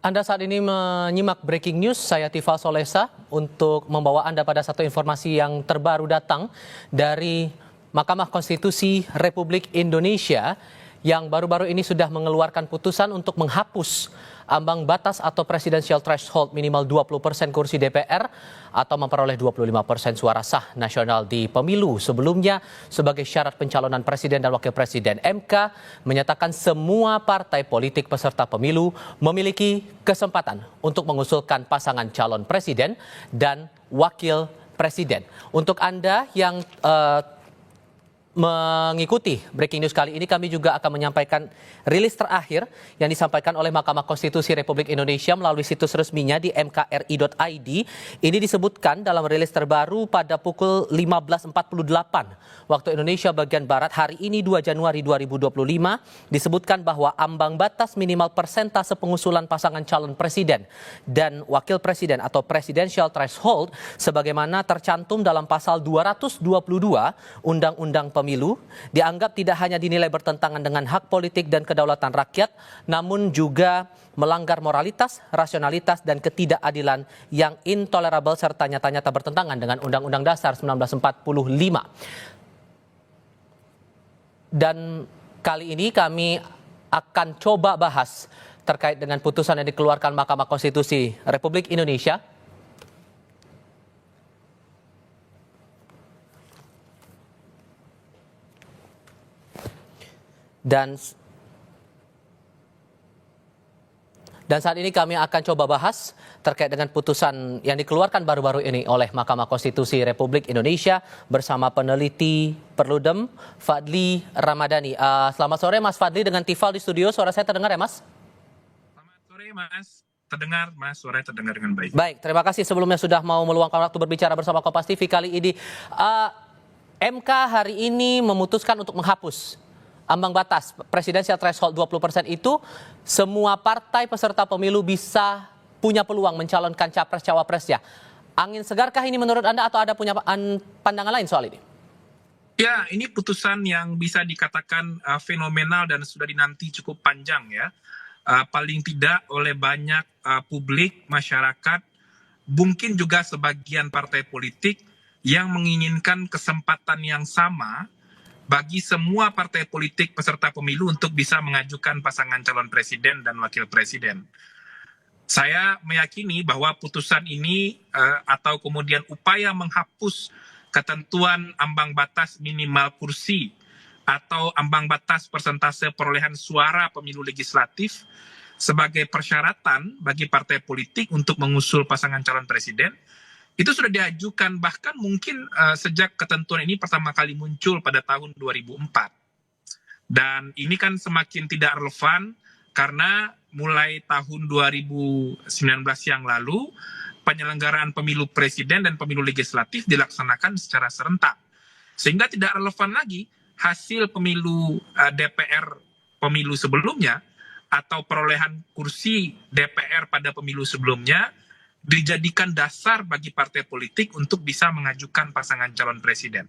Anda saat ini menyimak breaking news, saya Tifal Solesa untuk membawa Anda pada satu informasi yang terbaru datang dari Mahkamah Konstitusi Republik Indonesia yang baru-baru ini sudah mengeluarkan putusan untuk menghapus ambang batas atau presidential threshold minimal 20% kursi DPR atau memperoleh 25% suara sah nasional di pemilu. Sebelumnya sebagai syarat pencalonan presiden dan wakil presiden, MK menyatakan semua partai politik peserta pemilu memiliki kesempatan untuk mengusulkan pasangan calon presiden dan wakil presiden. Untuk Anda yang mengikuti breaking news kali ini, kami juga akan menyampaikan rilis terakhir yang disampaikan oleh Mahkamah Konstitusi Republik Indonesia melalui situs resminya di mkri.id. Ini disebutkan dalam rilis terbaru pada pukul 15.48 waktu Indonesia bagian Barat hari ini 2 Januari 2025, disebutkan bahwa ambang batas minimal persentase pengusulan pasangan calon presiden dan wakil presiden atau presidential threshold sebagaimana tercantum dalam pasal 222 Undang-Undang Pemilu dianggap tidak hanya dinilai bertentangan dengan hak politik dan kedaulatan rakyat, namun juga melanggar moralitas, rasionalitas, dan ketidakadilan yang intolerabel serta nyata-nyata bertentangan dengan Undang-Undang Dasar 1945. Dan kali ini kami akan coba bahas terkait dengan putusan yang dikeluarkan Mahkamah Konstitusi Republik Indonesia. Dan saat ini kami akan coba bahas terkait dengan putusan yang dikeluarkan baru-baru ini oleh Mahkamah Konstitusi Republik Indonesia bersama peneliti Perludem Fadli Ramadhani. Selamat sore Mas Fadli dengan Tifal di studio. Suara saya terdengar ya Mas? Selamat sore Mas. Terdengar Mas, suara terdengar dengan baik. Baik, terima kasih sebelumnya sudah mau meluangkan waktu berbicara bersama Kompas TV kali ini. MK hari ini memutuskan untuk menghapus ambang batas presidensial threshold 20% itu, semua partai peserta pemilu bisa punya peluang mencalonkan capres-cawapresnya. Angin segarkah ini menurut Anda atau ada punya pandangan lain soal ini? Ya, ini putusan yang bisa dikatakan fenomenal dan sudah dinanti cukup panjang ya. Paling tidak oleh banyak publik, masyarakat, mungkin juga sebagian partai politik yang menginginkan kesempatan yang sama bagi semua partai politik peserta pemilu untuk bisa mengajukan pasangan calon presiden dan wakil presiden. Saya meyakini bahwa putusan ini atau kemudian upaya menghapus ketentuan ambang batas minimal kursi atau ambang batas persentase perolehan suara pemilu legislatif sebagai persyaratan bagi partai politik untuk mengusul pasangan calon presiden, itu sudah diajukan bahkan mungkin sejak ketentuan ini pertama kali muncul pada tahun 2004. Dan ini kan semakin tidak relevan karena mulai tahun 2019 yang lalu penyelenggaraan pemilu presiden dan pemilu legislatif dilaksanakan secara serentak. Sehingga tidak relevan lagi hasil pemilu DPR pemilu sebelumnya atau perolehan kursi DPR pada pemilu sebelumnya dijadikan dasar bagi partai politik untuk bisa mengajukan pasangan calon presiden.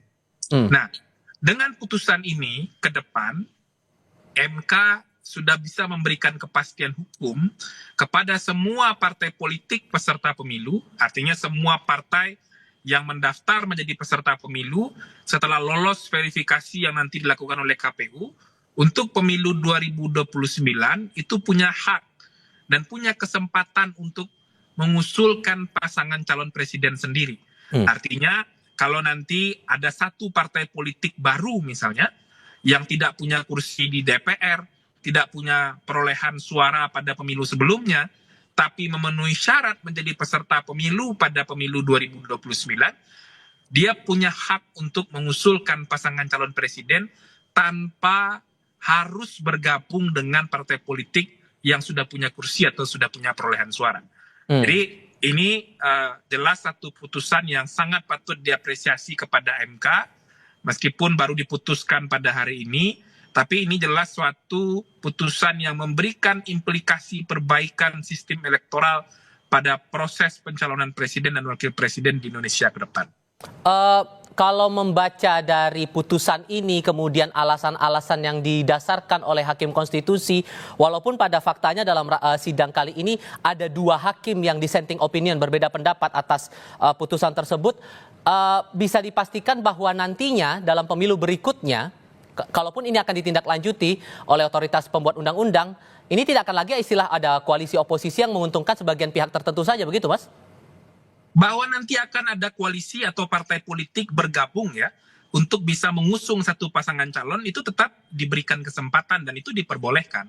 Nah, dengan putusan ini ke depan, MK sudah bisa memberikan kepastian hukum kepada semua partai politik peserta pemilu, artinya semua partai yang mendaftar menjadi peserta pemilu setelah lolos verifikasi yang nanti dilakukan oleh KPU, untuk pemilu 2029 itu punya hak dan punya kesempatan untuk mengusulkan pasangan calon presiden sendiri. Artinya kalau nanti ada satu partai politik baru misalnya yang tidak punya kursi di DPR, tidak punya perolehan suara pada pemilu sebelumnya, tapi memenuhi syarat menjadi peserta pemilu pada pemilu 2029, dia punya hak untuk mengusulkan pasangan calon presiden tanpa harus bergabung dengan partai politik yang sudah punya kursi atau sudah punya perolehan suara. Jadi ini jelas satu putusan yang sangat patut diapresiasi kepada MK, meskipun baru diputuskan pada hari ini, tapi ini jelas suatu putusan yang memberikan implikasi perbaikan sistem elektoral pada proses pencalonan presiden dan wakil presiden di Indonesia ke depan. kalau membaca dari putusan ini, kemudian alasan-alasan yang didasarkan oleh Hakim Konstitusi, walaupun pada faktanya dalam sidang kali ini ada 2 hakim yang dissenting opinion, berbeda pendapat atas putusan tersebut, bisa dipastikan bahwa nantinya dalam pemilu berikutnya, kalaupun ini akan ditindaklanjuti oleh otoritas pembuat undang-undang, ini tidak akan lagi istilah ada koalisi oposisi yang menguntungkan sebagian pihak tertentu saja, begitu Mas? Bahwa nanti akan ada koalisi atau partai politik bergabung ya untuk bisa mengusung satu pasangan calon itu tetap diberikan kesempatan dan itu diperbolehkan.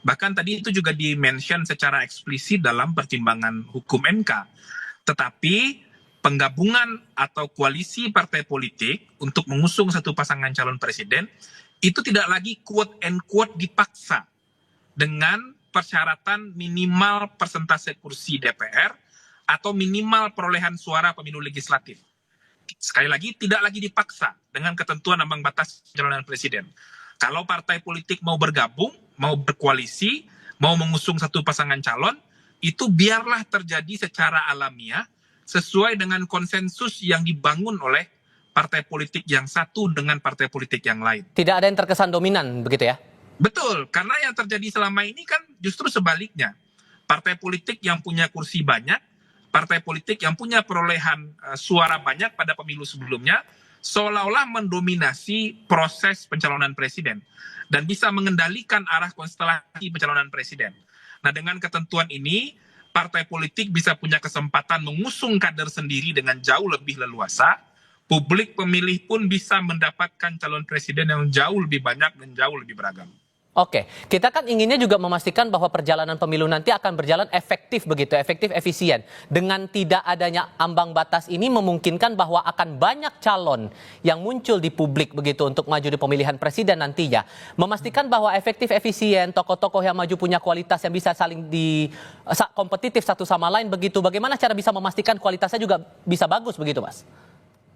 Bahkan tadi itu juga di-mention secara eksplisit dalam pertimbangan hukum MK. Tetapi penggabungan atau koalisi partai politik untuk mengusung satu pasangan calon presiden itu tidak lagi quote and quote dipaksa dengan persyaratan minimal persentase kursi DPR atau minimal perolehan suara pemilu legislatif. Sekali lagi, tidak lagi dipaksa dengan ketentuan ambang batas pencalonan presiden. Kalau partai politik mau bergabung, mau berkoalisi, mau mengusung satu pasangan calon, itu biarlah terjadi secara alamiah, sesuai dengan konsensus yang dibangun oleh partai politik yang satu dengan partai politik yang lain. Tidak ada yang terkesan dominan, begitu ya? Betul, karena yang terjadi selama ini kan justru sebaliknya. Partai politik yang punya kursi banyak, partai politik yang punya perolehan suara banyak pada pemilu sebelumnya seolah-olah mendominasi proses pencalonan presiden dan bisa mengendalikan arah konstelasi pencalonan presiden. Nah, dengan ketentuan ini, partai politik bisa punya kesempatan mengusung kader sendiri dengan jauh lebih leluasa. Publik pemilih pun bisa mendapatkan calon presiden yang jauh lebih banyak dan jauh lebih beragam. Oke, kita kan inginnya juga memastikan bahwa perjalanan pemilu nanti akan berjalan efektif begitu, efektif, efisien. Dengan tidak adanya ambang batas ini memungkinkan bahwa akan banyak calon yang muncul di publik begitu untuk maju di pemilihan presiden nantinya. Memastikan bahwa efektif, efisien, tokoh-tokoh yang maju punya kualitas yang bisa saling kompetitif satu sama lain begitu. Bagaimana cara bisa memastikan kualitasnya juga bisa bagus begitu, Mas?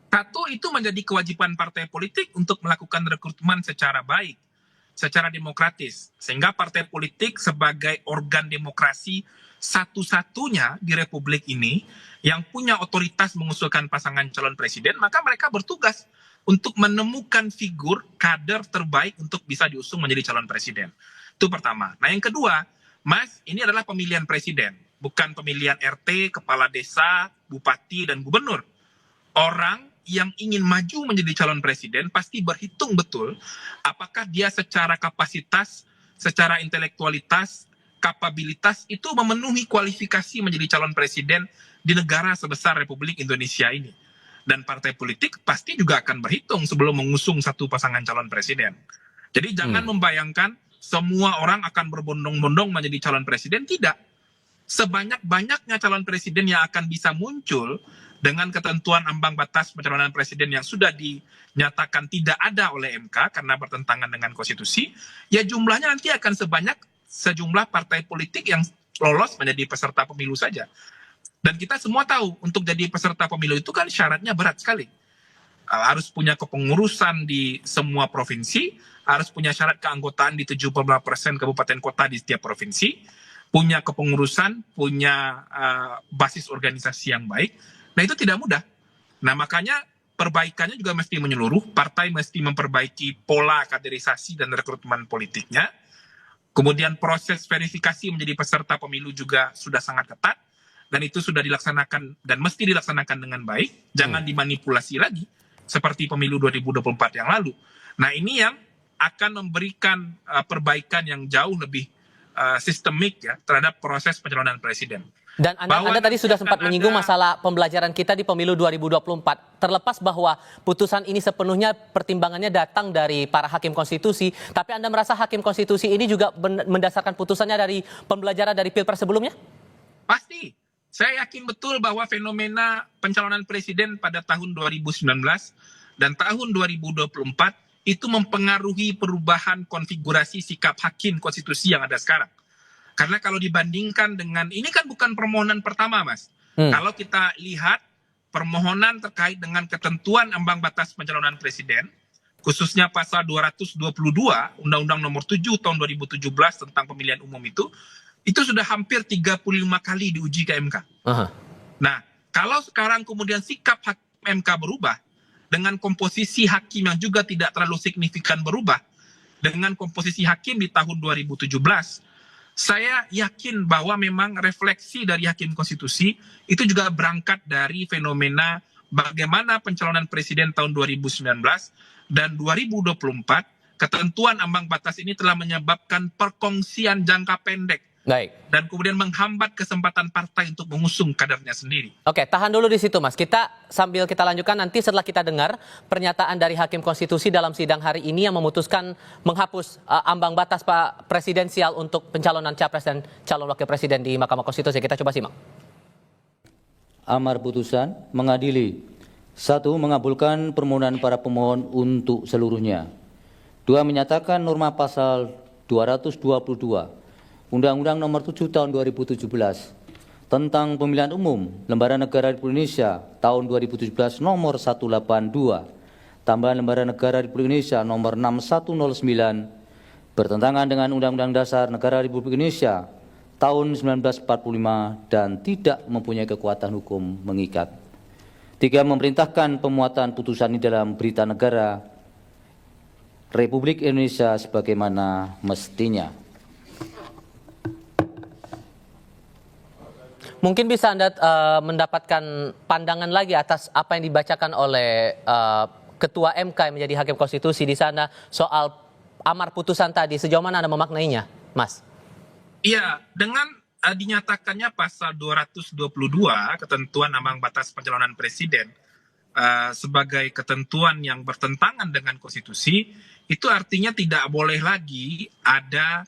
Satu, itu menjadi kewajiban partai politik untuk melakukan rekrutmen secara baik, secara demokratis, sehingga partai politik sebagai organ demokrasi satu-satunya di Republik ini yang punya otoritas mengusulkan pasangan calon presiden, maka mereka bertugas untuk menemukan figur kader terbaik untuk bisa diusung menjadi calon presiden. Itu pertama. Nah, yang kedua, Mas, ini adalah pemilihan presiden, bukan pemilihan RT, kepala desa, bupati, dan gubernur. Orang yang ingin maju menjadi calon presiden pasti berhitung betul apakah dia secara kapasitas, secara intelektualitas, kapabilitas itu memenuhi kualifikasi menjadi calon presiden di negara sebesar Republik Indonesia ini. Dan partai politik pasti juga akan berhitung sebelum mengusung satu pasangan calon presiden. Jadi jangan membayangkan semua orang akan berbondong-bondong menjadi calon presiden, tidak. Sebanyak-banyaknya calon presiden yang akan bisa muncul dengan ketentuan ambang batas pencalonan presiden yang sudah dinyatakan tidak ada oleh MK karena bertentangan dengan konstitusi, ya jumlahnya nanti akan sejumlah partai politik yang lolos menjadi peserta pemilu saja. Dan kita semua tahu untuk jadi peserta pemilu itu kan syaratnya berat sekali. Harus punya kepengurusan di semua provinsi, harus punya syarat keanggotaan di 75% kabupaten kota di setiap provinsi, punya kepengurusan, punya basis organisasi yang baik. Nah, itu tidak mudah. Nah, makanya perbaikannya juga mesti menyeluruh. Partai mesti memperbaiki pola kaderisasi dan rekrutmen politiknya. Kemudian proses verifikasi menjadi peserta pemilu juga sudah sangat ketat. Dan itu sudah dilaksanakan dan mesti dilaksanakan dengan baik. Jangan dimanipulasi lagi seperti pemilu 2024 yang lalu. Nah, ini yang akan memberikan perbaikan yang jauh lebih sistemik ya terhadap proses pencalonan presiden. Dan Anda tadi sudah sempat menyinggung masalah pembelajaran kita di pemilu 2024. Terlepas bahwa putusan ini sepenuhnya pertimbangannya datang dari para hakim konstitusi, tapi Anda merasa hakim konstitusi ini juga mendasarkan putusannya dari pembelajaran dari Pilpres sebelumnya? Pasti. Saya yakin betul bahwa fenomena pencalonan presiden pada tahun 2019 dan tahun 2024 itu mempengaruhi perubahan konfigurasi sikap hakim konstitusi yang ada sekarang. Karena kalau dibandingkan dengan, ini kan bukan permohonan pertama, Mas. Kalau kita lihat permohonan terkait dengan ketentuan ambang batas pencalonan presiden, khususnya pasal 222 Undang-Undang Nomor 7 Tahun 2017 tentang pemilihan umum itu sudah hampir 35 kali diuji ke MK. Nah, kalau sekarang kemudian sikap MK berubah, dengan komposisi hakim yang juga tidak terlalu signifikan berubah, dengan komposisi hakim di tahun 2017, saya yakin bahwa memang refleksi dari hakim konstitusi itu juga berangkat dari fenomena bagaimana pencalonan presiden tahun 2019 dan 2024, ketentuan ambang batas ini telah menyebabkan perkongsian jangka pendek Baik. dan kemudian menghambat kesempatan partai untuk mengusung kadernya sendiri. Oke, tahan dulu di situ, Mas. Sambil kita lanjutkan nanti setelah kita dengar pernyataan dari Hakim Konstitusi dalam sidang hari ini yang memutuskan menghapus ambang batas Pak presidensial untuk pencalonan capres dan calon wakil presiden di Mahkamah Konstitusi. Kita coba simak. Amar putusan mengadili: 1. Mengabulkan permohonan para pemohon untuk seluruhnya. 2. Menyatakan norma pasal 222 Undang-Undang Nomor 7 Tahun 2017 tentang Pemilihan Umum Lembaran Negara Republik Indonesia tahun 2017 Nomor 182 tambahan Lembaran Negara Republik Indonesia Nomor 6109 bertentangan dengan Undang-Undang Dasar Negara Republik Indonesia tahun 1945 dan tidak mempunyai kekuatan hukum mengikat. 3. Memerintahkan pemuatan putusan ini dalam Berita Negara Republik Indonesia sebagaimana mestinya. Mungkin bisa Anda mendapatkan pandangan lagi atas apa yang dibacakan oleh Ketua MK yang menjadi Hakim Konstitusi di sana soal amar putusan tadi. Sejauh mana Anda memaknainya, Mas? Iya, dengan dinyatakannya pasal 222 ketentuan ambang batas pencalonan presiden sebagai ketentuan yang bertentangan dengan konstitusi, itu artinya tidak boleh lagi ada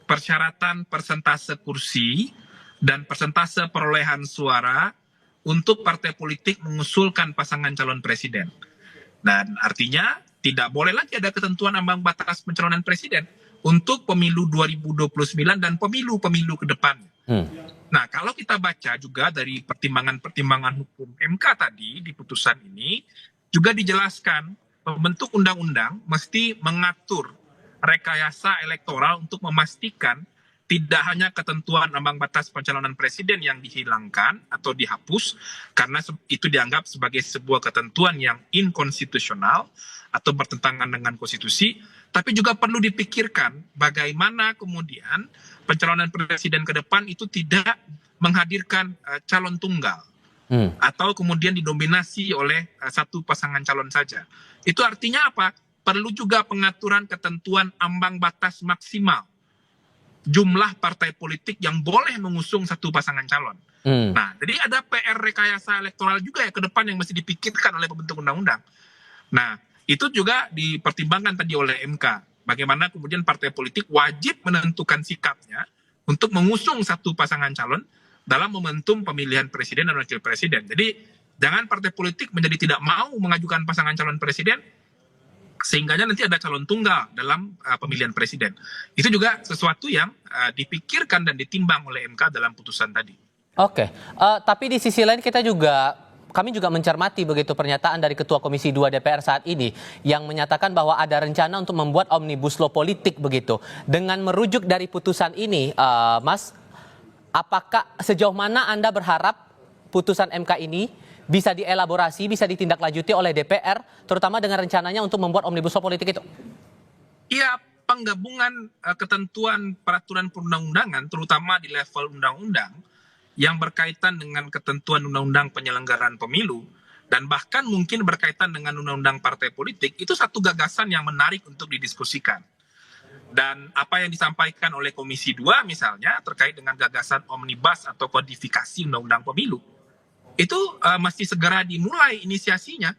persyaratan persentase kursi dan persentase perolehan suara untuk partai politik mengusulkan pasangan calon presiden. Dan artinya tidak boleh lagi ada ketentuan ambang batas pencalonan presiden untuk pemilu 2029 dan pemilu-pemilu ke depannya. Nah, kalau kita baca juga dari pertimbangan-pertimbangan hukum MK tadi di putusan ini, juga dijelaskan pembentuk undang-undang mesti mengatur rekayasa elektoral untuk memastikan tidak hanya ketentuan ambang batas pencalonan presiden yang dihilangkan atau dihapus karena itu dianggap sebagai sebuah ketentuan yang inkonstitusional atau bertentangan dengan konstitusi, tapi juga perlu dipikirkan bagaimana kemudian pencalonan presiden ke depan itu tidak menghadirkan calon tunggal atau kemudian didominasi oleh satu pasangan calon saja. Itu artinya apa? Perlu juga pengaturan ketentuan ambang batas maksimal jumlah partai politik yang boleh mengusung satu pasangan calon. Nah, jadi ada PR rekayasa elektoral juga ya ke depan yang mesti dipikirkan oleh pembentuk undang-undang. Nah, itu juga dipertimbangkan tadi oleh MK. Bagaimana kemudian partai politik wajib menentukan sikapnya untuk mengusung satu pasangan calon dalam momentum pemilihan presiden dan wakil presiden. Jadi, jangan partai politik menjadi tidak mau mengajukan pasangan calon presiden sehingga nanti ada calon tunggal dalam pemilihan presiden. Itu juga sesuatu yang dipikirkan dan ditimbang oleh MK dalam putusan tadi. Oke, tapi di sisi lain kami juga mencermati begitu pernyataan dari Ketua Komisi 2 DPR saat ini yang menyatakan bahwa ada rencana untuk membuat omnibus law politik begitu. Dengan merujuk dari putusan ini, Mas, apakah sejauh mana Anda berharap putusan MK ini bisa dielaborasi, bisa ditindaklanjuti oleh DPR, terutama dengan rencananya untuk membuat omnibus law politik itu? Iya, penggabungan ketentuan peraturan perundang-undangan, terutama di level undang-undang, yang berkaitan dengan ketentuan undang-undang penyelenggaraan pemilu, dan bahkan mungkin berkaitan dengan undang-undang partai politik, itu satu gagasan yang menarik untuk didiskusikan. Dan apa yang disampaikan oleh Komisi 2 misalnya, terkait dengan gagasan omnibus atau kodifikasi undang-undang pemilu, itu mesti segera dimulai inisiasinya.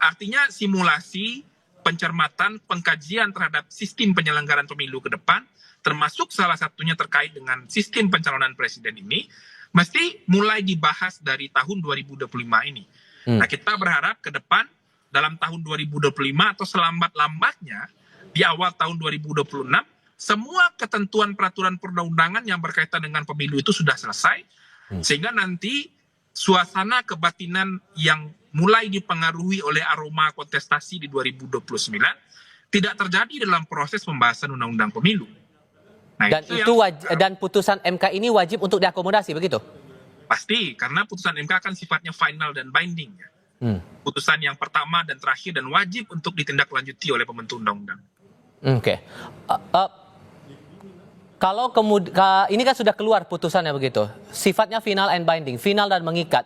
Artinya simulasi, pencermatan, pengkajian terhadap sistem penyelenggaraan pemilu ke depan, termasuk salah satunya terkait dengan sistem pencalonan presiden ini, mesti mulai dibahas dari tahun 2025 ini. Nah, kita berharap ke depan dalam tahun 2025 atau selambat-lambatnya di awal tahun 2026, semua ketentuan peraturan perundang-undangan yang berkaitan dengan pemilu itu sudah selesai, sehingga nanti suasana kebatinan yang mulai dipengaruhi oleh aroma kontestasi di 2029 tidak terjadi dalam proses pembahasan undang-undang pemilu. Nah, dan putusan MK ini wajib untuk diakomodasi begitu? Pasti, karena putusan MK kan sifatnya final dan binding. Putusan yang pertama dan terakhir dan wajib untuk ditindaklanjuti oleh pembentuk undang-undang. Oke. Kalau ini kan sudah keluar putusannya begitu, sifatnya final and binding, final dan mengikat.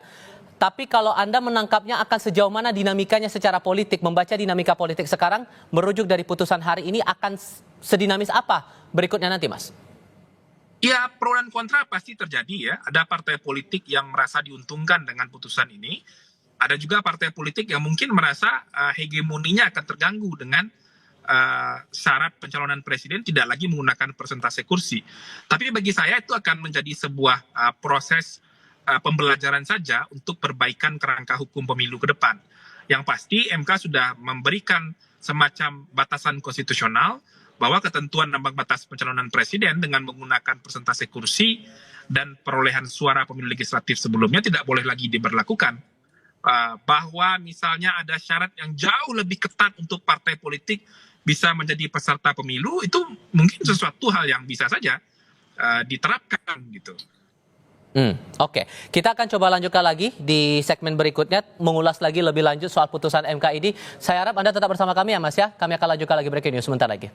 Tapi kalau Anda menangkapnya akan sejauh mana dinamikanya secara politik, membaca dinamika politik sekarang, merujuk dari putusan hari ini akan sedinamis apa berikutnya nanti, Mas? Ya, pro dan kontra pasti terjadi ya. Ada partai politik yang merasa diuntungkan dengan putusan ini. Ada juga partai politik yang mungkin merasa hegemoninya akan terganggu dengan syarat pencalonan presiden tidak lagi menggunakan persentase kursi. Tapi bagi saya itu akan menjadi sebuah proses pembelajaran saja untuk perbaikan kerangka hukum pemilu ke depan. Yang pasti MK sudah memberikan semacam batasan konstitusional bahwa ketentuan ambang batas pencalonan presiden dengan menggunakan persentase kursi dan perolehan suara pemilu legislatif sebelumnya tidak boleh lagi diberlakukan. Bahwa misalnya ada syarat yang jauh lebih ketat untuk partai politik bisa menjadi peserta pemilu, itu mungkin sesuatu hal yang bisa saja diterapkan gitu. Oke. Kita akan coba lanjutkan lagi di segmen berikutnya, mengulas lagi lebih lanjut soal putusan MK ini. Saya harap Anda tetap bersama kami ya Mas ya. Kami akan lanjutkan lagi breaking news sebentar lagi.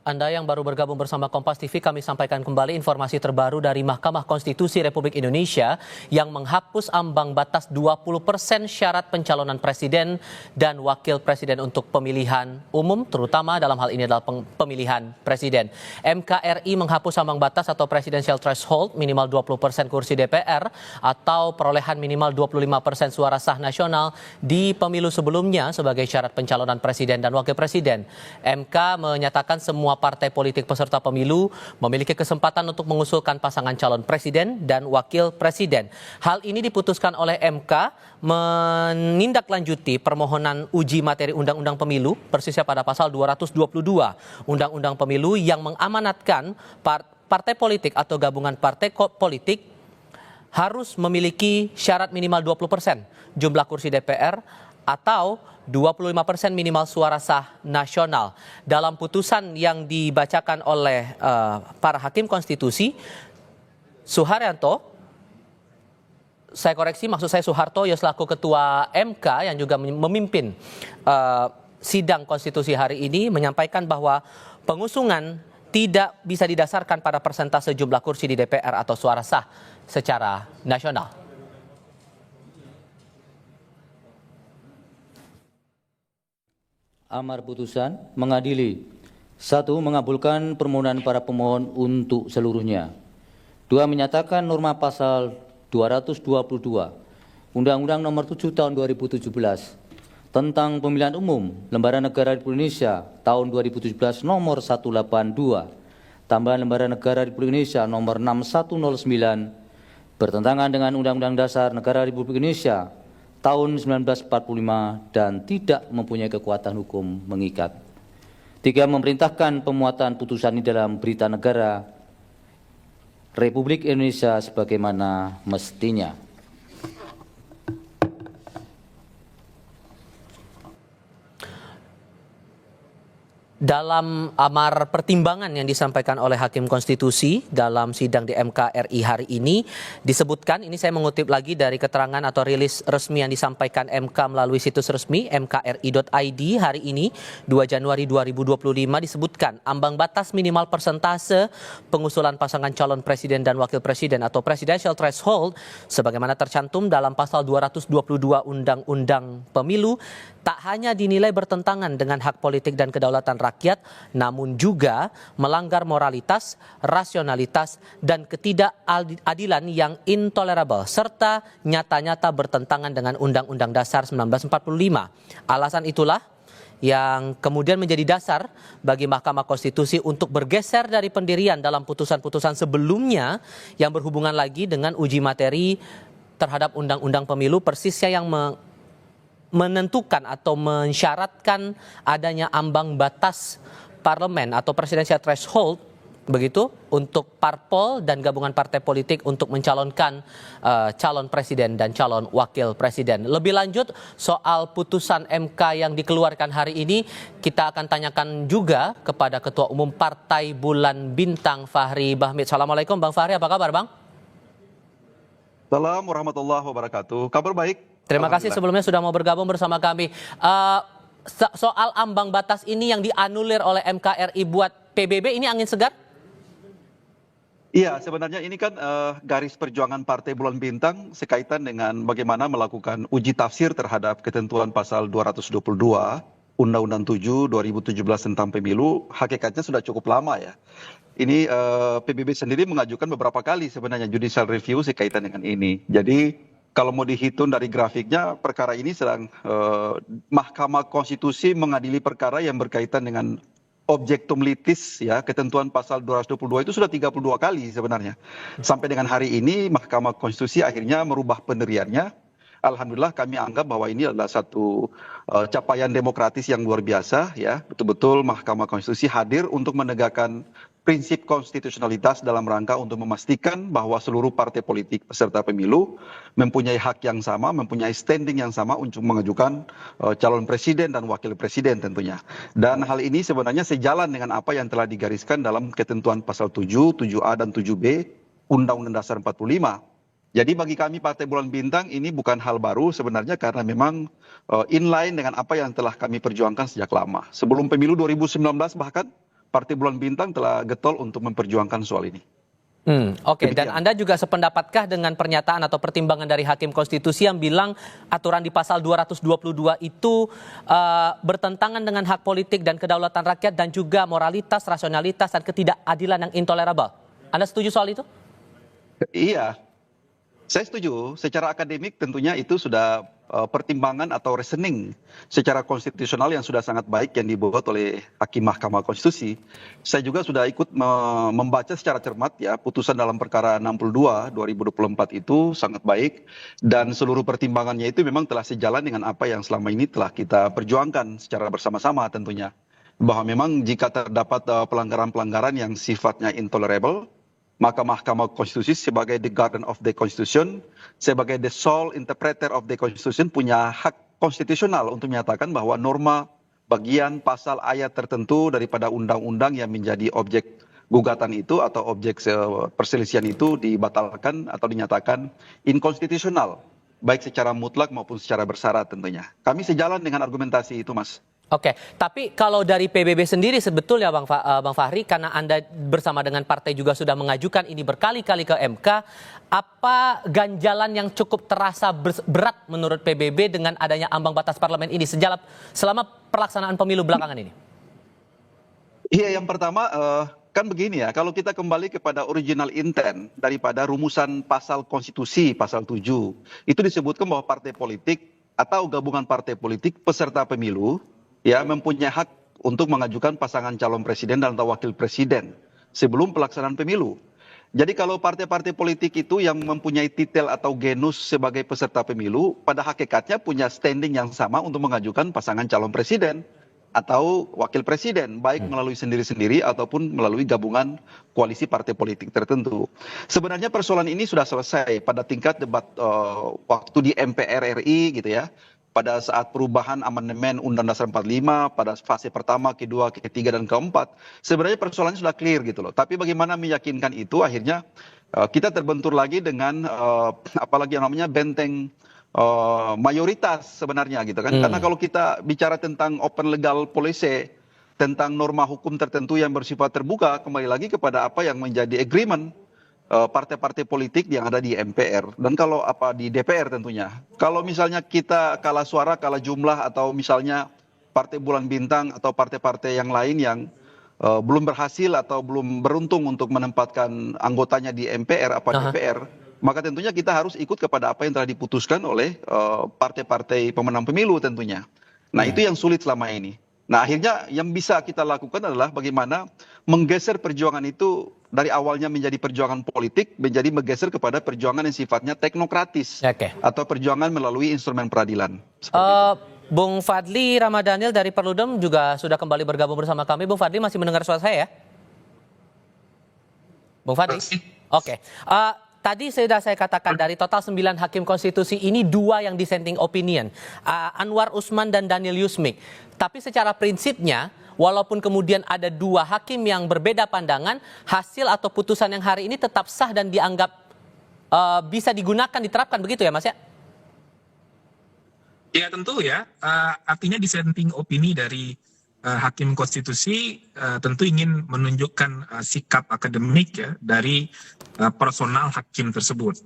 Anda yang baru bergabung bersama Kompas TV, kami sampaikan kembali informasi terbaru dari Mahkamah Konstitusi Republik Indonesia yang menghapus ambang batas 20% syarat pencalonan presiden dan wakil presiden untuk pemilihan umum, terutama dalam hal ini adalah pemilihan presiden. MKRI menghapus ambang batas atau presidential threshold minimal 20% kursi DPR atau perolehan minimal 25% suara sah nasional di pemilu sebelumnya sebagai syarat pencalonan presiden dan wakil presiden. MK menyatakan semua partai politik peserta pemilu memiliki kesempatan untuk mengusulkan pasangan calon presiden dan wakil presiden. Hal ini diputuskan oleh MK menindaklanjuti permohonan uji materi Undang-Undang Pemilu persisnya pada pasal 222 Undang-Undang Pemilu yang mengamanatkan partai politik atau gabungan partai politik harus memiliki syarat minimal 20% jumlah kursi DPR atau 25% minimal suara sah nasional. Dalam putusan yang dibacakan oleh para hakim konstitusi, Suharyanto, saya koreksi maksud saya Soeharto ya selaku ketua MK yang juga memimpin sidang konstitusi hari ini menyampaikan bahwa pengusungan tidak bisa didasarkan pada persentase jumlah kursi di DPR atau suara sah secara nasional. Amar putusan mengadili: 1. Mengabulkan permohonan para pemohon untuk seluruhnya. 2. Menyatakan norma pasal 222 Undang-Undang Nomor 7 Tahun 2017 tentang Pemilihan Umum Lembaga Negara Republik Indonesia Tahun 2017 Nomor 182 tambahan Lembaga Negara Republik Indonesia Nomor 6109 bertentangan dengan Undang-Undang Dasar Negara Republik Indonesia tahun 1945 dan tidak mempunyai kekuatan hukum mengikat. 3. Memerintahkan pemuatan putusan ini dalam Berita Negara Republik Indonesia sebagaimana mestinya. Dalam amar pertimbangan yang disampaikan oleh Hakim Konstitusi dalam sidang di MKRI hari ini disebutkan, ini saya mengutip lagi dari keterangan atau rilis resmi yang disampaikan MK melalui situs resmi mkri.id hari ini 2 Januari 2025 disebutkan ambang batas minimal persentase pengusulan pasangan calon presiden dan wakil presiden atau presidential threshold sebagaimana tercantum dalam pasal 222 Undang-Undang Pemilu tak hanya dinilai bertentangan dengan hak politik dan kedaulatan rakyat, namun juga melanggar moralitas, rasionalitas, dan ketidakadilan yang intolerable, serta nyata-nyata bertentangan dengan Undang-Undang Dasar 1945. Alasan itulah yang kemudian menjadi dasar bagi Mahkamah Konstitusi untuk bergeser dari pendirian dalam putusan-putusan sebelumnya yang berhubungan lagi dengan uji materi terhadap Undang-Undang Pemilu persisnya yang menentukan atau mensyaratkan adanya ambang batas parlemen atau presidential threshold begitu, untuk parpol dan gabungan partai politik untuk mencalonkan calon presiden dan calon wakil presiden. Lebih lanjut soal putusan MK yang dikeluarkan hari ini, kita akan tanyakan juga kepada Ketua Umum Partai Bulan Bintang, Fahri Bahmid. Assalamualaikum Bang Fahri, apa kabar Bang? Assalamualaikum warahmatullahi wabarakatuh. Kabar baik. Terima kasih sebelumnya sudah mau bergabung bersama kami. Soal ambang batas ini yang dianulir oleh MKRI buat PBB, ini angin segar? Iya, sebenarnya ini kan garis perjuangan Partai Bulan Bintang sekaitan dengan bagaimana melakukan uji tafsir terhadap ketentuan pasal 222 Undang-Undang 7 2017 tentang pemilu. Hakikatnya sudah cukup lama ya. Ini PBB sendiri mengajukan beberapa kali sebenarnya judicial review sekaitan dengan ini. Jadi kalau mau dihitung dari grafiknya, perkara ini sedang Mahkamah Konstitusi mengadili perkara yang berkaitan dengan objektum litis ya, ketentuan pasal 222 itu sudah 32 kali sebenarnya. Sampai dengan hari ini Mahkamah Konstitusi akhirnya merubah pendiriannya. Alhamdulillah kami anggap bahwa ini adalah satu capaian demokratis yang luar biasa ya. Betul-betul Mahkamah Konstitusi hadir untuk menegakkan prinsip konstitusionalitas dalam rangka untuk memastikan bahwa seluruh partai politik peserta pemilu mempunyai hak yang sama, mempunyai standing yang sama untuk mengajukan calon presiden dan wakil presiden tentunya. Dan hal ini sebenarnya sejalan dengan apa yang telah digariskan dalam ketentuan pasal 7, 7A dan 7B Undang-Undang Dasar 45. Jadi bagi kami Partai Bulan Bintang ini bukan hal baru sebenarnya karena memang inline dengan apa yang telah kami perjuangkan sejak lama. Sebelum pemilu 2019 bahkan Partai Bulan Bintang telah getol untuk memperjuangkan soal ini. Oke. Dan Anda juga sependapatkah dengan pernyataan atau pertimbangan dari Hakim Konstitusi yang bilang aturan di pasal 222 itu bertentangan dengan hak politik dan kedaulatan rakyat dan juga moralitas, rasionalitas, dan ketidakadilan yang intolerable? Anda setuju soal itu? Iya, saya setuju. Secara akademik tentunya itu sudah pertimbangan atau reasoning secara konstitusional yang sudah sangat baik yang dibuat oleh Hakim Mahkamah Konstitusi. Saya juga sudah ikut membaca secara cermat ya putusan dalam perkara 62 2024 itu sangat baik dan seluruh pertimbangannya itu memang telah sejalan dengan apa yang selama ini telah kita perjuangkan secara bersama-sama tentunya. Bahwa memang jika terdapat pelanggaran-pelanggaran yang sifatnya intolerable, maka Mahkamah Konstitusi sebagai the guardian of the Constitution, sebagai the sole interpreter of the Constitution punya hak konstitusional untuk menyatakan bahwa norma bagian pasal ayat tertentu daripada undang-undang yang menjadi objek gugatan itu atau objek perselisihan itu dibatalkan atau dinyatakan inkonstitusional, baik secara mutlak maupun secara bersyarat tentunya. Kami sejalan dengan argumentasi itu, Mas. Oke, tapi kalau dari PBB sendiri sebetulnya Bang Fahri, karena Anda bersama dengan partai juga sudah mengajukan ini berkali-kali ke MK, apa ganjalan yang cukup terasa berat menurut PBB dengan adanya ambang batas parlemen ini selama pelaksanaan pemilu belakangan ini? Iya, yang pertama kan begini ya, kalau kita kembali kepada original intent daripada rumusan pasal konstitusi, pasal 7, itu disebutkan bahwa partai politik atau gabungan partai politik peserta pemilu ya mempunyai hak untuk mengajukan pasangan calon presiden dan atau wakil presiden sebelum pelaksanaan pemilu. Jadi kalau partai-partai politik itu yang mempunyai titel atau genus sebagai peserta pemilu, pada hakikatnya punya standing yang sama untuk mengajukan pasangan calon presiden atau wakil presiden, baik melalui sendiri-sendiri ataupun melalui gabungan koalisi partai politik tertentu. Sebenarnya persoalan ini sudah selesai pada tingkat debat waktu di MPR RI gitu ya. Pada saat perubahan amandemen Undang-Undang Dasar 45 pada fase pertama, kedua, ketiga, dan keempat, sebenarnya persoalannya sudah clear gitu loh. Tapi bagaimana meyakinkan itu akhirnya kita terbentur lagi dengan apalagi yang namanya benteng mayoritas sebenarnya gitu kan. Karena kalau kita bicara tentang open legal policy, tentang norma hukum tertentu yang bersifat terbuka, kembali lagi kepada apa yang menjadi agreement partai-partai politik yang ada di MPR dan kalau apa di DPR tentunya. Kalau misalnya kita kalah suara, kalah jumlah atau misalnya Partai Bulan Bintang atau partai-partai yang lain yang belum berhasil atau belum beruntung untuk menempatkan anggotanya di MPR DPR, maka tentunya kita harus ikut kepada apa yang telah diputuskan oleh partai-partai pemenang pemilu tentunya. Nah, itu yang sulit selama ini. Nah, akhirnya yang bisa kita lakukan adalah bagaimana menggeser perjuangan itu dari awalnya menjadi perjuangan politik menjadi menggeser kepada perjuangan yang sifatnya teknokratis atau perjuangan melalui instrumen peradilan. Bung Fadli Ramadhanil dari Perludem juga sudah kembali bergabung bersama kami. Bung Fadli masih mendengar suara saya ya? Bung Fadli? Oke. Tadi sudah saya katakan dari total 9 hakim konstitusi ini 2 yang dissenting opinion. Anwar Usman dan Daniel Yusmik. Tapi secara prinsipnya, walaupun kemudian ada 2 hakim yang berbeda pandangan, hasil atau putusan yang hari ini tetap sah dan dianggap bisa digunakan, diterapkan, begitu ya Mas ya? Ya tentu ya, artinya dissenting opini dari hakim konstitusi tentu ingin menunjukkan sikap akademik ya dari personal hakim tersebut.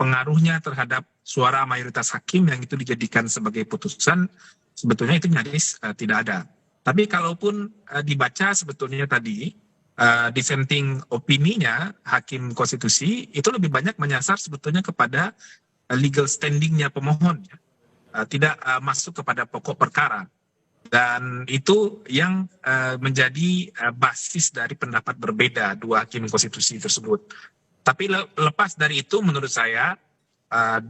Pengaruhnya terhadap suara mayoritas hakim yang itu dijadikan sebagai putusan sebetulnya itu nyaris tidak ada. Tapi kalaupun dibaca sebetulnya tadi dissenting opininya hakim konstitusi itu lebih banyak menyasar sebetulnya kepada legal standingnya pemohon, tidak masuk kepada pokok perkara. Dan itu yang menjadi basis dari pendapat berbeda 2 hakim konstitusi tersebut. Tapi lepas dari itu menurut saya 2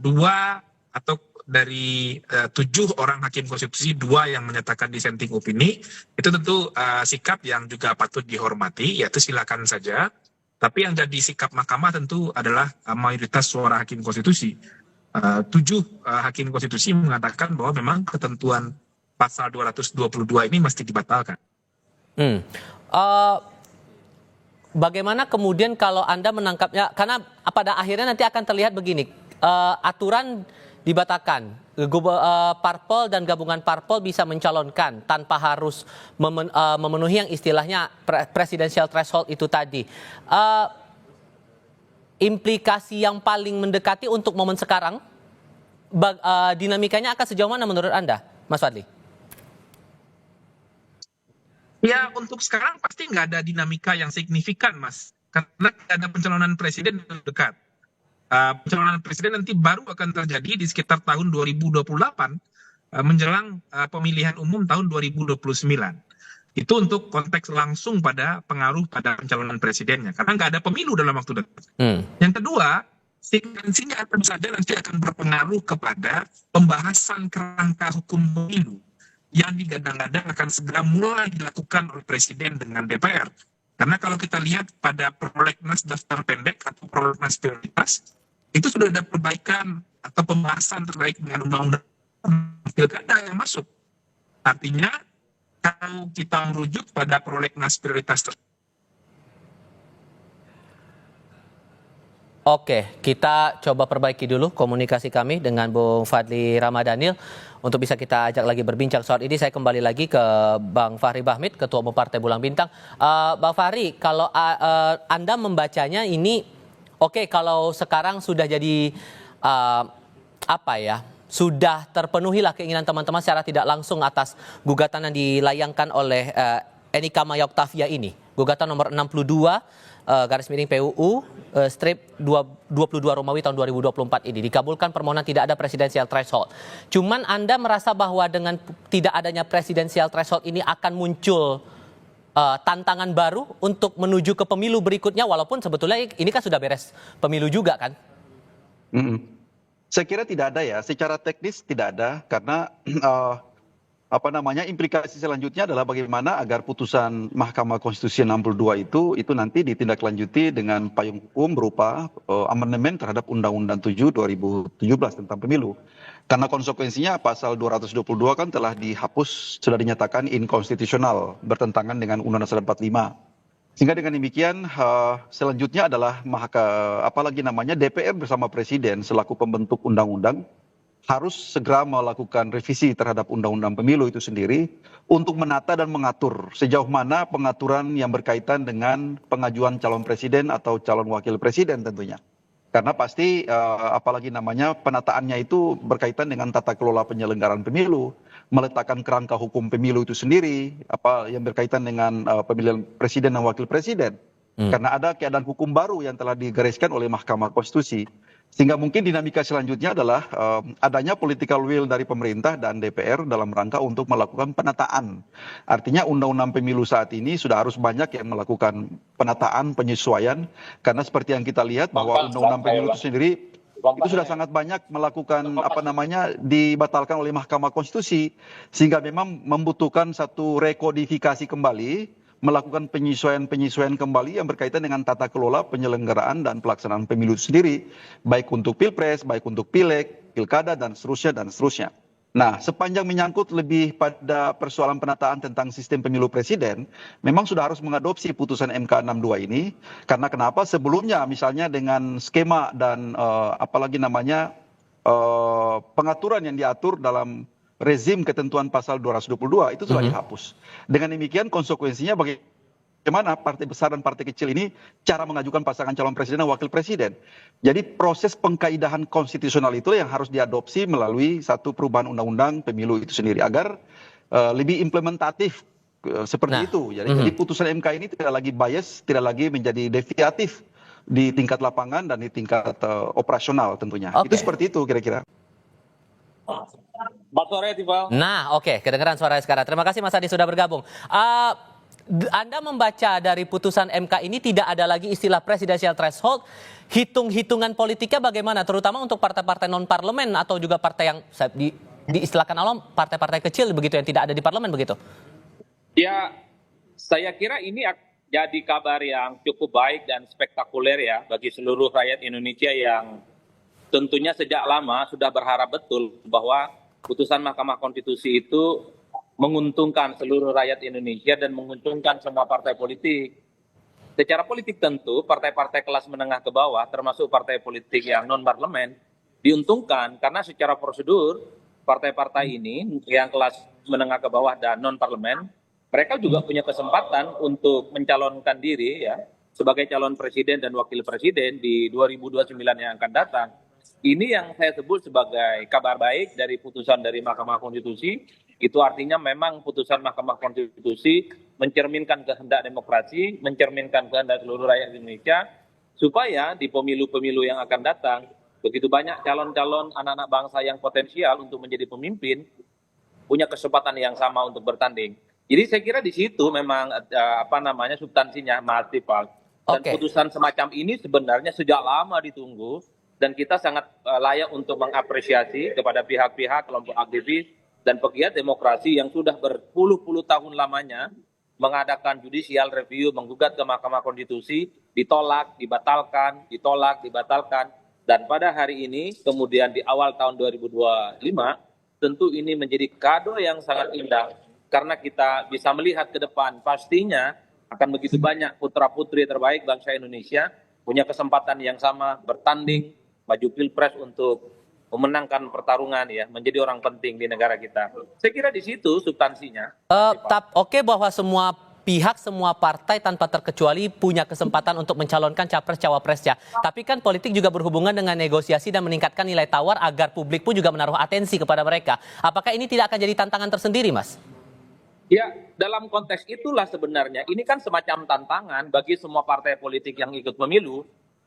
atau dari 7 orang hakim konstitusi 2 yang menyatakan dissenting opini itu tentu sikap yang juga patut dihormati, yaitu silakan saja. Tapi yang jadi sikap mahkamah tentu adalah mayoritas suara hakim konstitusi. 7 hakim konstitusi mengatakan bahwa memang ketentuan pasal 222 ini mesti dibatalkan. Bagaimana kemudian kalau Anda menangkapnya, karena pada akhirnya nanti akan terlihat begini, aturan dibatalkan, parpol dan gabungan parpol bisa mencalonkan tanpa harus memenuhi yang istilahnya presidential threshold itu tadi. Implikasi yang paling mendekati untuk momen sekarang, dinamikanya akan sejauh mana menurut Anda, Mas Fadli? Ya untuk sekarang pasti nggak ada dinamika yang signifikan Mas, karena tidak ada pencalonan presiden yang dekat. Pencalonan presiden nanti baru akan terjadi di sekitar tahun 2028 menjelang pemilihan umum tahun 2029. Itu untuk konteks langsung pada pengaruh pada pencalonan presidennya, karena nggak ada pemilu dalam waktu dekat. Yang kedua, signifikansinya akan saja nanti akan berpengaruh kepada pembahasan kerangka hukum pemilu yang digadang-gadang akan segera mulai dilakukan oleh Presiden dengan DPR. Karena kalau kita lihat pada prolegnas daftar pendek atau prolegnas prioritas, itu sudah ada perbaikan atau pembahasan terkait dengan undang-undang pilkada yang masuk. Artinya, kalau kita merujuk pada prolegnas prioritas tersebut. Oke, kita coba perbaiki dulu komunikasi kami dengan Bung Fadli Ramadhanil. Untuk bisa kita ajak lagi berbincang soal ini, saya kembali lagi ke Bang Fahri Bahmit, Ketua Umum Partai Bulan Bintang. Bang Fahri, kalau Anda membacanya ini, oke, kalau sekarang sudah jadi, sudah terpenuhilah keinginan teman-teman secara tidak langsung atas gugatan yang dilayangkan oleh Enika Maya Octavia ini. Gugatan nomor 62, garis miring PUU strip 22 Romawi tahun 2024 ini dikabulkan permohonan tidak ada presidensial threshold. Cuman Anda merasa bahwa dengan tidak adanya presidensial threshold ini akan muncul tantangan baru untuk menuju ke pemilu berikutnya, walaupun sebetulnya ini kan sudah beres pemilu juga kan? Saya kira tidak ada ya, secara teknis tidak ada, karena implikasi selanjutnya adalah bagaimana agar putusan Mahkamah Konstitusi 62 itu nanti ditindaklanjuti dengan payung hukum berupa amandemen terhadap Undang-Undang 7 2017 tentang pemilu. Karena konsekuensinya pasal 222 kan telah dihapus, sudah dinyatakan inkonstitusional, bertentangan dengan Undang-Undang 45. Sehingga dengan demikian selanjutnya adalah DPR bersama Presiden selaku pembentuk undang-undang harus segera melakukan revisi terhadap undang-undang pemilu itu sendiri untuk menata dan mengatur sejauh mana pengaturan yang berkaitan dengan pengajuan calon presiden atau calon wakil presiden tentunya. Karena pasti penataannya itu berkaitan dengan tata kelola penyelenggaraan pemilu, meletakkan kerangka hukum pemilu itu sendiri, yang berkaitan dengan pemilihan presiden dan wakil presiden. Karena ada keadaan hukum baru yang telah digariskan oleh Mahkamah Konstitusi. Sehingga mungkin dinamika selanjutnya adalah adanya political will dari pemerintah dan DPR dalam rangka untuk melakukan penataan. Artinya undang-undang pemilu saat ini sudah harus banyak yang melakukan penataan, penyesuaian. Karena seperti yang kita lihat bahwa undang-undang pemilu itu sendiri itu sudah sangat banyak melakukan dibatalkan oleh Mahkamah Konstitusi. Sehingga memang membutuhkan satu rekodifikasi kembali melakukan penyesuaian kembali yang berkaitan dengan tata kelola penyelenggaraan dan pelaksanaan pemilu itu sendiri, baik untuk Pilpres, baik untuk Pileg, Pilkada, dan seterusnya, dan seterusnya. Nah, sepanjang menyangkut lebih pada persoalan penataan tentang sistem pemilu presiden, memang sudah harus mengadopsi putusan MK 62 ini, karena kenapa sebelumnya misalnya dengan skema dan apalagi namanya pengaturan yang diatur dalam rezim ketentuan pasal 222 itu sudah dihapus. Dengan demikian konsekuensinya bagaimana partai besar dan partai kecil ini cara mengajukan pasangan calon presiden dan wakil presiden. Jadi proses pengkaidahan konstitusional itu yang harus diadopsi melalui satu perubahan undang-undang pemilu itu sendiri agar lebih implementatif seperti itu. Jadi putusan MK ini tidak lagi bias, tidak lagi menjadi deviatif di tingkat lapangan dan di tingkat operasional tentunya. Itu seperti itu kira-kira. Selamat sore, Tifal. Nah, oke, kedengeran suara sekarang. Terima kasih Mas Adi sudah bergabung. Anda membaca dari putusan MK ini tidak ada lagi istilah presidensial threshold, hitung-hitungan politiknya bagaimana, terutama untuk partai-partai non-parlemen atau juga partai yang diistilahkan awam partai-partai kecil begitu yang tidak ada di parlemen begitu? Ya, saya kira ini jadi kabar yang cukup baik dan spektakuler ya bagi seluruh rakyat Indonesia yang tentunya sejak lama sudah berharap betul bahwa putusan Mahkamah Konstitusi itu menguntungkan seluruh rakyat Indonesia dan menguntungkan semua partai politik. Secara politik tentu partai-partai kelas menengah ke bawah termasuk partai politik yang non-parlemen diuntungkan karena secara prosedur partai-partai ini yang kelas menengah ke bawah dan non-parlemen mereka juga punya kesempatan untuk mencalonkan diri ya sebagai calon presiden dan wakil presiden di 2029 yang akan datang. Ini yang saya sebut sebagai kabar baik dari putusan dari Mahkamah Konstitusi. Itu artinya memang putusan Mahkamah Konstitusi mencerminkan kehendak demokrasi, mencerminkan kehendak seluruh rakyat Indonesia, supaya di pemilu-pemilu yang akan datang, begitu banyak calon-calon anak-anak bangsa yang potensial untuk menjadi pemimpin, punya kesempatan yang sama untuk bertanding. Jadi saya kira di situ memang substansinya Mas Tifal. Dan putusan semacam ini sebenarnya sejak lama ditunggu dan kita sangat layak untuk mengapresiasi kepada pihak-pihak kelompok aktivis dan pegiat demokrasi yang sudah berpuluh-puluh tahun lamanya mengadakan judicial review, menggugat ke Mahkamah Konstitusi, ditolak, dibatalkan, ditolak, dibatalkan. Dan pada hari ini, kemudian di awal tahun 2025, tentu ini menjadi kado yang sangat indah. Karena kita bisa melihat ke depan, pastinya akan begitu banyak putra-putri terbaik bangsa Indonesia, punya kesempatan yang sama, bertanding, maju pilpres untuk memenangkan pertarungan ya, menjadi orang penting di negara kita. Saya kira di situ substansinya. Oke bahwa semua pihak, semua partai tanpa terkecuali punya kesempatan untuk mencalonkan capres-cawapresnya. Tapi kan politik juga berhubungan dengan negosiasi dan meningkatkan nilai tawar agar publik pun juga menaruh atensi kepada mereka. Apakah ini tidak akan jadi tantangan tersendiri, Mas? Ya, dalam konteks itulah sebenarnya ini kan semacam tantangan bagi semua partai politik yang ikut pemilu.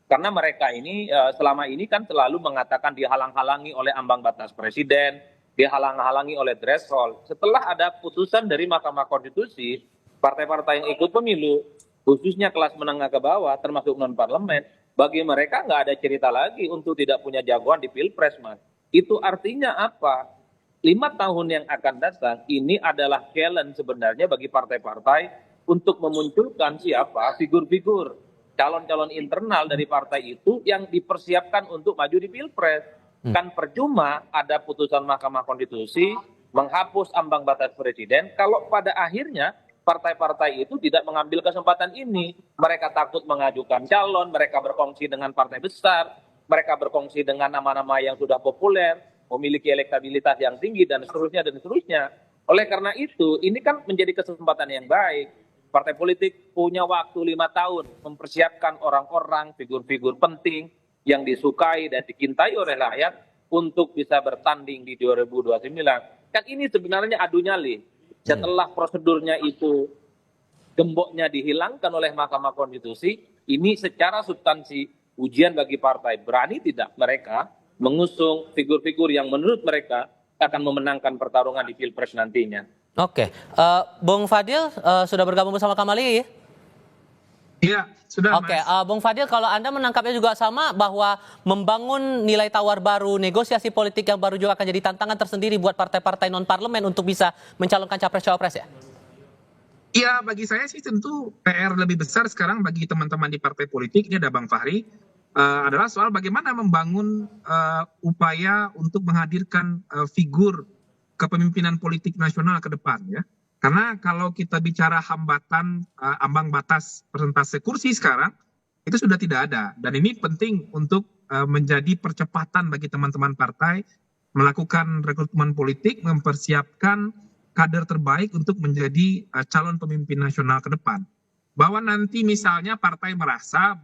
Karena mereka ini selama ini kan selalu mengatakan dihalang-halangi oleh ambang batas presiden, dihalang-halangi oleh threshold. Setelah ada putusan dari Mahkamah Konstitusi, partai-partai yang ikut pemilu, khususnya kelas menengah ke bawah, termasuk non-parlemen, bagi mereka nggak ada cerita lagi untuk tidak punya jagoan di Pilpres, Mas. Itu artinya apa? 5 tahun yang akan datang, ini adalah challenge sebenarnya bagi partai-partai untuk memunculkan siapa figur-figur calon-calon internal dari partai itu yang dipersiapkan untuk maju di Pilpres. Kan percuma ada putusan Mahkamah Konstitusi menghapus ambang batas presiden kalau pada akhirnya partai-partai itu tidak mengambil kesempatan ini. Mereka takut mengajukan calon, mereka berkongsi dengan partai besar, mereka berkongsi dengan nama-nama yang sudah populer, memiliki elektabilitas yang tinggi dan seterusnya dan seterusnya. Oleh karena itu, ini kan menjadi kesempatan yang baik. Partai politik punya waktu 5 tahun mempersiapkan orang-orang, figur-figur penting yang disukai dan dicintai oleh rakyat untuk bisa bertanding di 2029. Kan ini sebenarnya adu nyali. Setelah prosedurnya itu gemboknya dihilangkan oleh Mahkamah Konstitusi, ini secara substansi ujian bagi partai. Berani tidak mereka mengusung figur-figur yang menurut mereka akan memenangkan pertarungan di Pilpres nantinya. Oke, Bung Fadil sudah bergabung bersama kami ya? Iya, sudah. Oke, Bung Fadil, kalau Anda menangkapnya juga sama bahwa membangun nilai tawar baru, negosiasi politik yang baru juga akan jadi tantangan tersendiri buat partai-partai non-parlemen untuk bisa mencalonkan capres-cawapres ya? Ya, bagi saya sih tentu PR lebih besar sekarang bagi teman-teman di partai politik, ini ada Bang Fahri, adalah soal bagaimana membangun upaya untuk menghadirkan figur kepemimpinan politik nasional ke depan ya. Karena kalau kita bicara hambatan ambang batas persentase kursi sekarang itu sudah tidak ada dan ini penting untuk menjadi percepatan bagi teman-teman partai melakukan rekrutmen politik, mempersiapkan kader terbaik untuk menjadi calon pemimpin nasional ke depan. Bahwa nanti misalnya partai merasa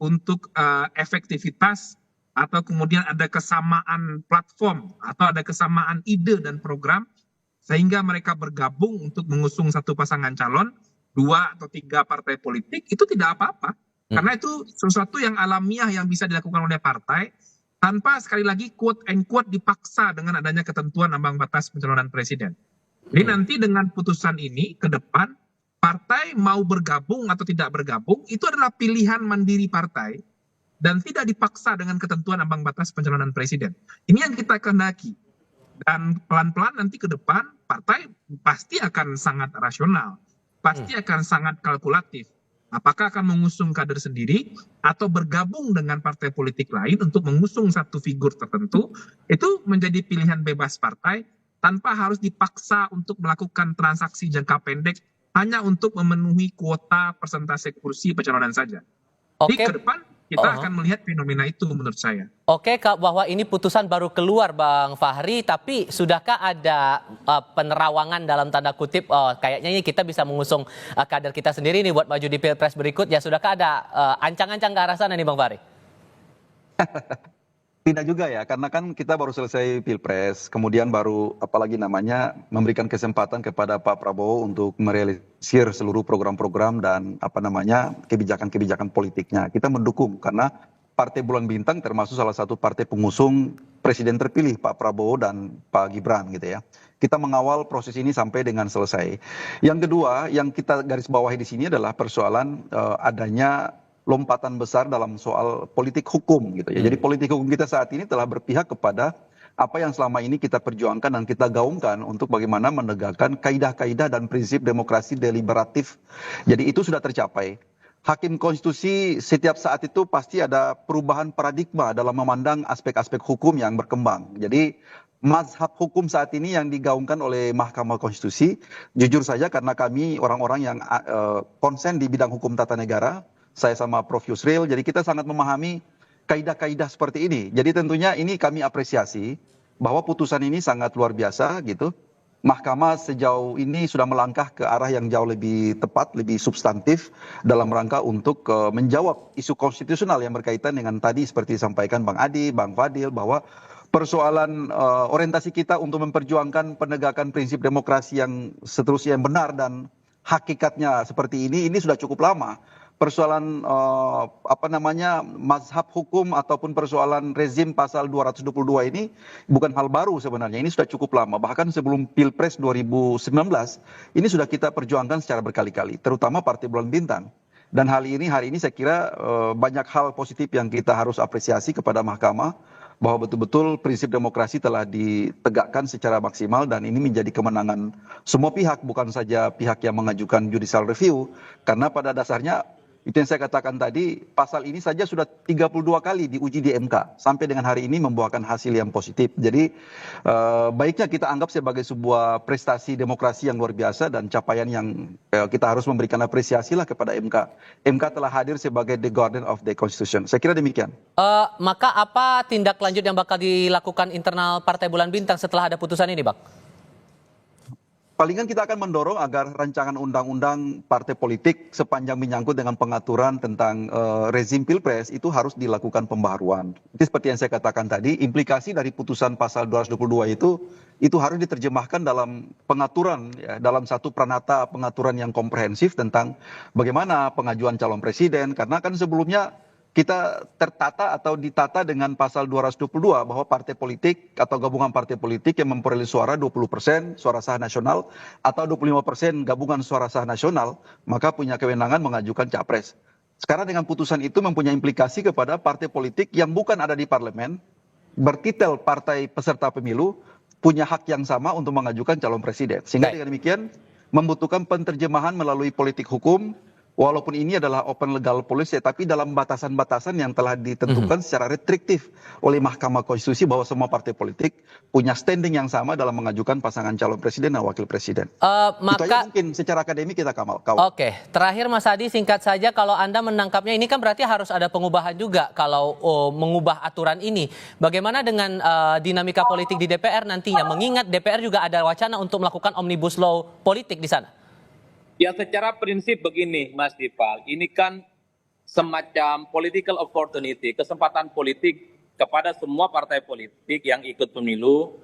untuk efektivitas atau kemudian ada kesamaan platform atau ada kesamaan ide dan program sehingga mereka bergabung untuk mengusung satu pasangan calon, 2 atau 3 partai politik, itu tidak apa-apa. Karena itu sesuatu yang alamiah yang bisa dilakukan oleh partai tanpa sekali lagi quote and quote dipaksa dengan adanya ketentuan ambang batas pencalonan presiden. Jadi nanti dengan putusan ini ke depan partai mau bergabung atau tidak bergabung itu adalah pilihan mandiri partai dan tidak dipaksa dengan ketentuan ambang batas pencalonan presiden. Ini yang kita kehendaki. Dan pelan-pelan nanti ke depan partai pasti akan sangat rasional, pasti akan sangat kalkulatif. Apakah akan mengusung kader sendiri atau bergabung dengan partai politik lain untuk mengusung satu figur tertentu, itu menjadi pilihan bebas partai tanpa harus dipaksa untuk melakukan transaksi jangka pendek hanya untuk memenuhi kuota persentase kursi pencalonan saja. Jadi Oke. ke depan kita akan melihat fenomena itu menurut saya. Oke, Kak, bahwa ini putusan baru keluar, Bang Fahri, tapi sudahkah ada penerawangan dalam tanda kutip, kayaknya ini kita bisa mengusung kader kita sendiri nih buat maju di Pilpres berikutnya. Sudahkah ada ancang-ancang ke arah sana nih, Bang Fahri? Tidak juga ya, karena kan kita baru selesai Pilpres, kemudian baru apalagi namanya memberikan kesempatan kepada Pak Prabowo untuk merealisir seluruh program-program dan apa namanya kebijakan-kebijakan politiknya. Kita mendukung karena Partai Bulan Bintang termasuk salah satu partai pengusung presiden terpilih Pak Prabowo dan Pak Gibran gitu ya. Kita mengawal proses ini sampai dengan selesai. Yang kedua, yang kita garis bawahi di sini adalah persoalan adanya lompatan besar dalam soal politik hukum gitu ya. Jadi politik hukum kita saat ini telah berpihak kepada apa yang selama ini kita perjuangkan dan kita gaungkan untuk bagaimana menegakkan kaidah-kaidah dan prinsip demokrasi deliberatif. Jadi itu sudah tercapai. Hakim konstitusi setiap saat itu pasti ada perubahan paradigma dalam memandang aspek-aspek hukum yang berkembang. Jadi mazhab hukum saat ini yang digaungkan oleh Mahkamah Konstitusi, jujur saja karena kami orang-orang yang konsen di bidang hukum tata negara, saya sama Prof. Yusril, jadi kita sangat memahami kaidah-kaidah seperti ini. Jadi tentunya ini kami apresiasi bahwa putusan ini sangat luar biasa gitu. Mahkamah sejauh ini sudah melangkah ke arah yang jauh lebih tepat, lebih substantif dalam rangka untuk menjawab isu konstitusional yang berkaitan dengan tadi seperti disampaikan Bang Adi, Bang Fadil, bahwa persoalan orientasi kita untuk memperjuangkan penegakan prinsip demokrasi yang seterusnya yang benar dan hakikatnya seperti ini sudah cukup lama. Persoalan mazhab hukum ataupun persoalan rezim pasal 222 ini bukan hal baru sebenarnya. Ini sudah cukup lama. Bahkan sebelum Pilpres 2019 ini sudah kita perjuangkan secara berkali-kali, terutama Partai Bulan Bintang. Dan hari ini saya kira banyak hal positif yang kita harus apresiasi kepada Mahkamah bahwa betul-betul prinsip demokrasi telah ditegakkan secara maksimal dan ini menjadi kemenangan semua pihak, bukan saja pihak yang mengajukan judicial review. Karena pada dasarnya itu yang saya katakan tadi, pasal ini saja sudah 32 kali diuji di MK sampai dengan hari ini membuahkan hasil yang positif. Jadi baiknya kita anggap sebagai sebuah prestasi demokrasi yang luar biasa dan capaian yang kita harus memberikan apresiasi lah kepada MK. MK telah hadir sebagai the guardian of the constitution. Saya kira demikian. Maka apa tindak lanjut yang bakal dilakukan internal Partai Bulan Bintang setelah ada putusan ini, Bang? Palingan kita akan mendorong agar rancangan undang-undang partai politik sepanjang menyangkut dengan pengaturan tentang rezim pilpres itu harus dilakukan pembaharuan. Itu seperti yang saya katakan tadi, implikasi dari putusan pasal 222 itu harus diterjemahkan dalam pengaturan, ya, dalam satu pranata pengaturan yang komprehensif tentang bagaimana pengajuan calon presiden. Karena kan sebelumnya kita tertata atau ditata dengan pasal 222 bahwa partai politik atau gabungan partai politik yang memperoleh suara 20% suara sah nasional atau 25% gabungan suara sah nasional maka punya kewenangan mengajukan capres. Sekarang dengan putusan itu mempunyai implikasi kepada partai politik yang bukan ada di parlemen, bertitel partai peserta pemilu, punya hak yang sama untuk mengajukan calon presiden. Sehingga dengan demikian membutuhkan penerjemahan melalui politik hukum. Walaupun ini adalah open legal policy, tapi dalam batasan-batasan yang telah ditentukan secara restriktif oleh Mahkamah Konstitusi bahwa semua partai politik punya standing yang sama dalam mengajukan pasangan calon presiden dan wakil presiden. Itu aja mungkin secara akademik kita kawal. Oke, terakhir Mas Adi singkat saja, kalau Anda menangkapnya ini kan berarti harus ada pengubahan juga kalau mengubah aturan ini. Bagaimana dengan dinamika politik di DPR nantinya? Mengingat DPR juga ada wacana untuk melakukan omnibus law politik di sana. Ya secara prinsip begini Mas Dipal, ini kan semacam political opportunity, kesempatan politik kepada semua partai politik yang ikut pemilu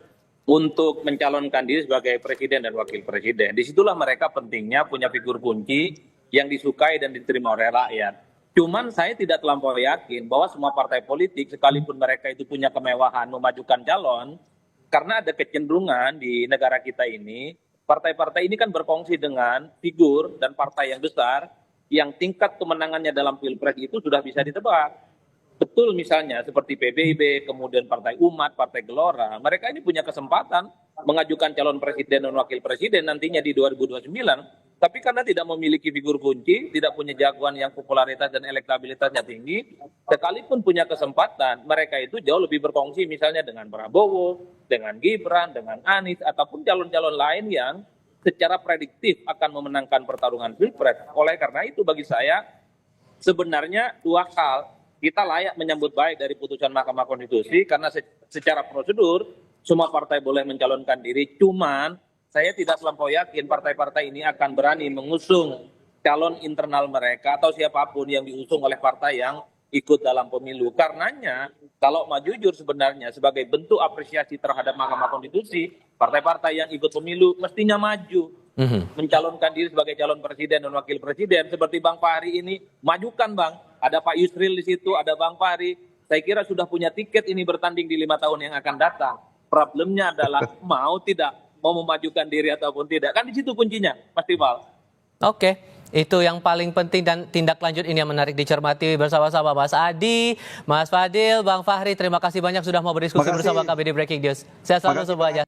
untuk mencalonkan diri sebagai presiden dan wakil presiden. Disitulah mereka pentingnya punya figur kunci yang disukai dan diterima oleh rakyat. Cuman saya tidak terlampau yakin bahwa semua partai politik sekalipun mereka itu punya kemewahan memajukan calon, karena ada kecenderungan di negara kita ini, partai-partai ini kan berkongsi dengan figur dan partai yang besar yang tingkat kemenangannya dalam pilpres itu sudah bisa ditebak. Betul misalnya seperti PBB, kemudian Partai Umat, Partai Gelora, mereka ini punya kesempatan mengajukan calon presiden dan wakil presiden nantinya di 2029, tapi karena tidak memiliki figur kunci, tidak punya jagoan yang popularitas dan elektabilitasnya tinggi, sekalipun punya kesempatan, mereka itu jauh lebih berkongsi misalnya dengan Prabowo, dengan Gibran, dengan Anies, ataupun calon-calon lain yang secara prediktif akan memenangkan pertarungan pilpres. Oleh karena itu bagi saya sebenarnya dua hal. Kita layak menyambut baik dari putusan Mahkamah Konstitusi karena secara prosedur semua partai boleh mencalonkan diri. Cuman saya tidak terlampau yakin partai-partai ini akan berani mengusung calon internal mereka atau siapapun yang diusung oleh partai yang ikut dalam pemilu. Karenanya kalau mau jujur sebenarnya sebagai bentuk apresiasi terhadap Mahkamah Konstitusi, partai-partai yang ikut pemilu mestinya maju mencalonkan diri sebagai calon presiden dan wakil presiden. Seperti Bang Fahri ini, majukan Bang. Ada Pak Yusril di situ, ada Bang Fahri. Saya kira sudah punya tiket ini bertanding di 5 tahun yang akan datang. Problemnya adalah mau memajukan diri ataupun tidak. Kan di situ kuncinya, Mas Tibal. Oke, itu yang paling penting dan tindak lanjut ini yang menarik dicermati bersama-sama Mas Adi, Mas Fadil, Bang Fahri. Terima kasih banyak sudah mau berdiskusi bersama kami di Breaking News. Saya selalu semuanya.